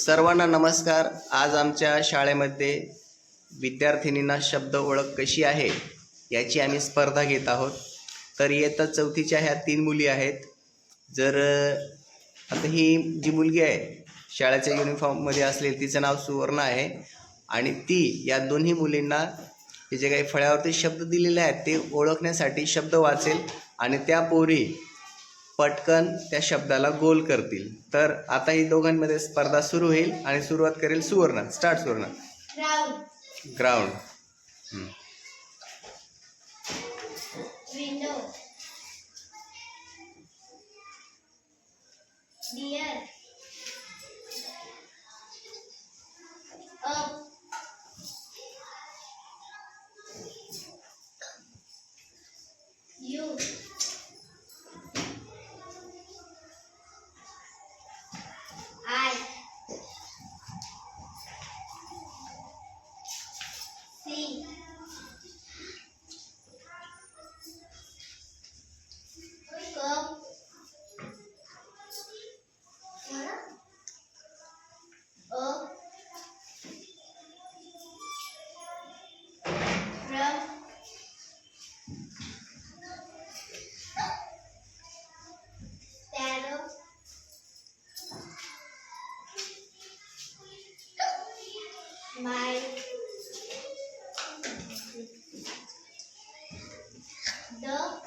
सर्वांना नमस्कार. आज आमच्या शाळेमध्ये विद्यार्थिनींना शब्द ओळख कशी आहे याची आम्ही स्पर्धा घेत आहोत. तर इयत्ता चौथीच्या ह्या 3 मुली आहेत. जर आता ही जी मुलगी आहे शाळेच्या युनिफॉर्ममध्ये असलेली तिचं नाव सुवर्णा आहे आणि ती या दोन्ही मुलींना हे जे काही फळ्यावरती शब्द दिलेले आहेत ते ओळखण्यासाठी शब्द वाचेल आणि त्या पोरी पटकन त्या शब्दाला गोल करतील. तर आता ही दोघांमध्ये स्पर्धा सुरू होईल आणि सुरुवात करेल Suvarna. Start Suvarna. Ground. Window. Dear. Up. U. I. C. Cup. O. Drum. Sparrow. Smile. Duck.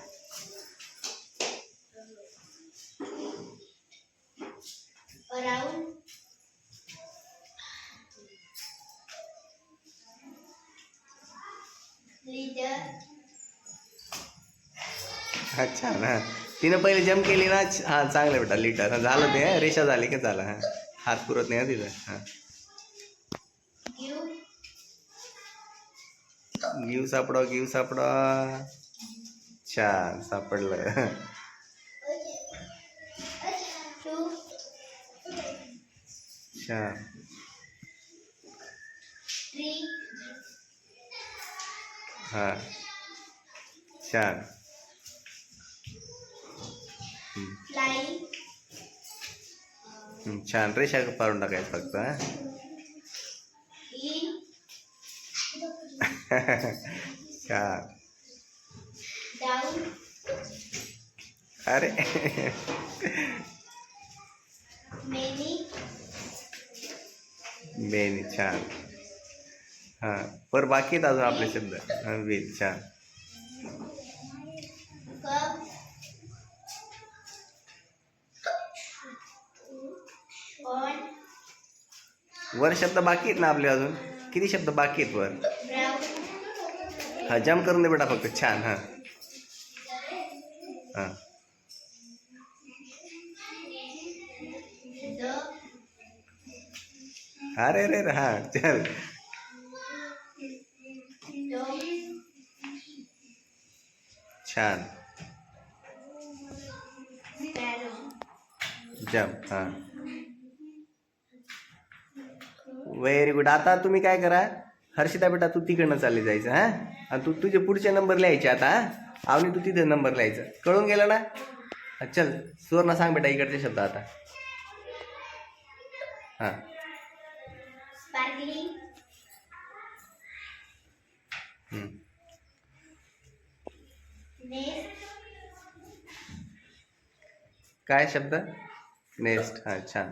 Around. Leader. अच्छा ना, तिनं पहिले जम्प केली ना. हां चांगलं बेटा. लीटर झालं ते. रेषा झाली की झालं. हां हात पुरत नाही ना तिथं. हां Give. गिव सापडा. छान सापडलं. Two. छान. Three. हां छान. Flying. छान. रेषा पाडून टाकायचं फक्त. In. छान. Down. अरे Many. बेनी. छान. हां पर बाकी आहेत अजून आपले शब्द. हां वेल. छान. Cup. On. वर शब्द बाकी आहेत ना आपले अजून. किती शब्द बाकी आहेत वर. Brown. हां जम्प करून दे बेटा फक्त. छान. हां हां The. अरे रे रे. हां चल. Dog. छान. Sparrow. जम्प. हां व्हेरी गुड. आता तुम्ही काय करा, हर्षिता बेटा तू तिकडनं चालली जायचं. हां आणि तू तुझे पुढचे नंबर लिहायचे आता. हां आणि तू तिथे नंबर लिहायचा. कळून गेलं ना. चल सुवर्णा सांग बेटा इकडचे शब्द आता. हां Sparkling. Nest. काय शब्द. नेक्स्ट. हां छान.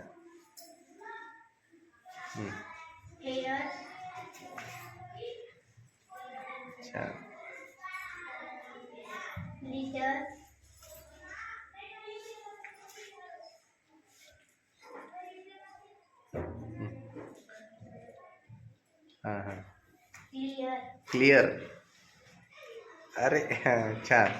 Hair. छान. Litter. हां हां Clear. क्लिअर. अरे हां छान.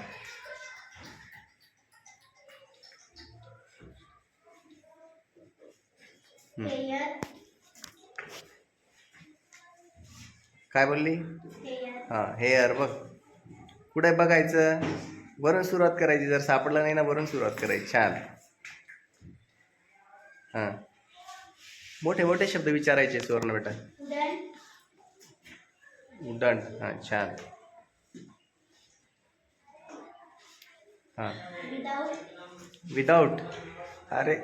Hair. काय बोलली. Hair. हां हेअर. बघ कुठे बघायचं. वरून सुरुवात करायची. जर सापडलं नाही ना वरून सुरुवात करायची. छान. हां मोठे मोठे शब्द विचारायचे सुवर्ण बेटा. उडण. हां छान. हां विदाउट. अरे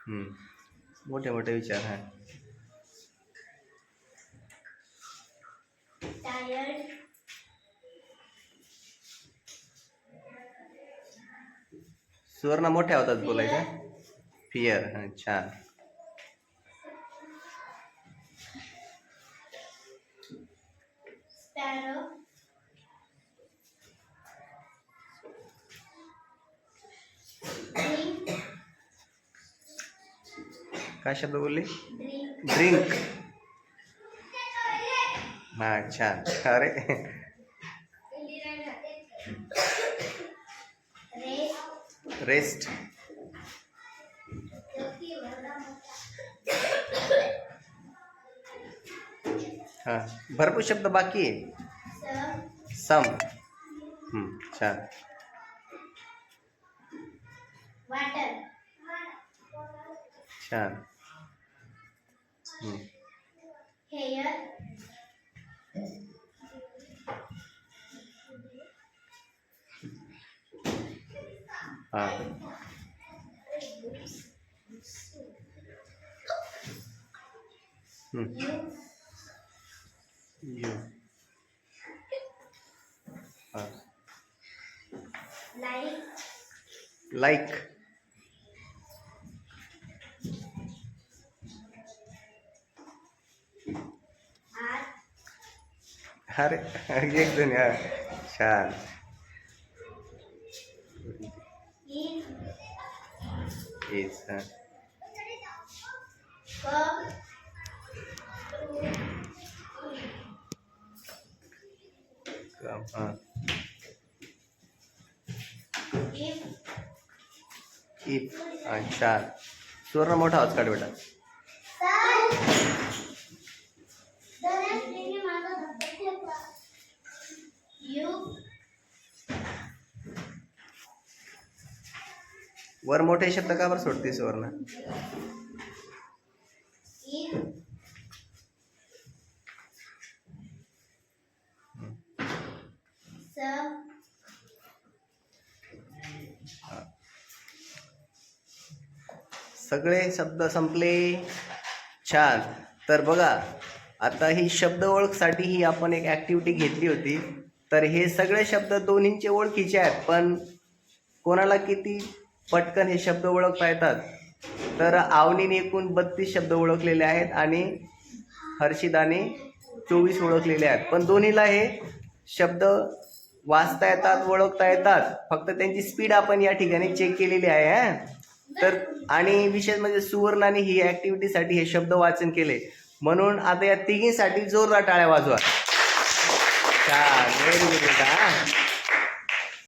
मोठे मोठे विचार. हां. टायर्ड. सुवर्ण मोठ्या होतात बोलायचं. फिअर. हां, छान. स्पॅरो. ड्रिंक. काय शब्द बोलली? ड्रिंक. ड्रिंक. हां, छान. अरे रेस्ट. रेस्ट. हां, भरपूर शब्द बाकी आहे. सम. छान. वाटर. छान. हेयर. हां. यू. हां. लाईक. लाईक. आर. अरे एक जण. हां, छान. इज. इज. हां. कप. कम. हां. इफ. इफ. हां, छान. सुवर्ण मोठा आवाज काढ बेटा. यू. वर मोठे शब्द का बरं सोडते सुवर्ण? इज. सम. सगळे शब्द संपले. छान. तर बघा, आता ही शब्द ओळखसाठी ही आपण एक ॲक्टिव्हिटी घेतली होती. तर हे सगळे शब्द दोन्हींचे ओळखीचे आहेत, पण कोणाला किती पटकन हे शब्द ओळखता येतात? तर आवनीने एकूण 32 शब्द ओळखलेले आहेत आणि हर्षिदाने 24 ओळखलेले आहेत. पण दोन्हीला हे शब्द वाचता येतात, ओळखता येतात. फक्त त्यांची स्पीड आपण या ठिकाणी चेक केलेली आहे. हां. तर आणि विशेष म्हणजे सुवर्णाने ही ॲक्टिव्हिटीसाठी हे शब्द वाचन केले, म्हणून आता या तिघींसाठी जोरदार टाळ्या वाजवा. छान. व्हेरी गुड बेटा.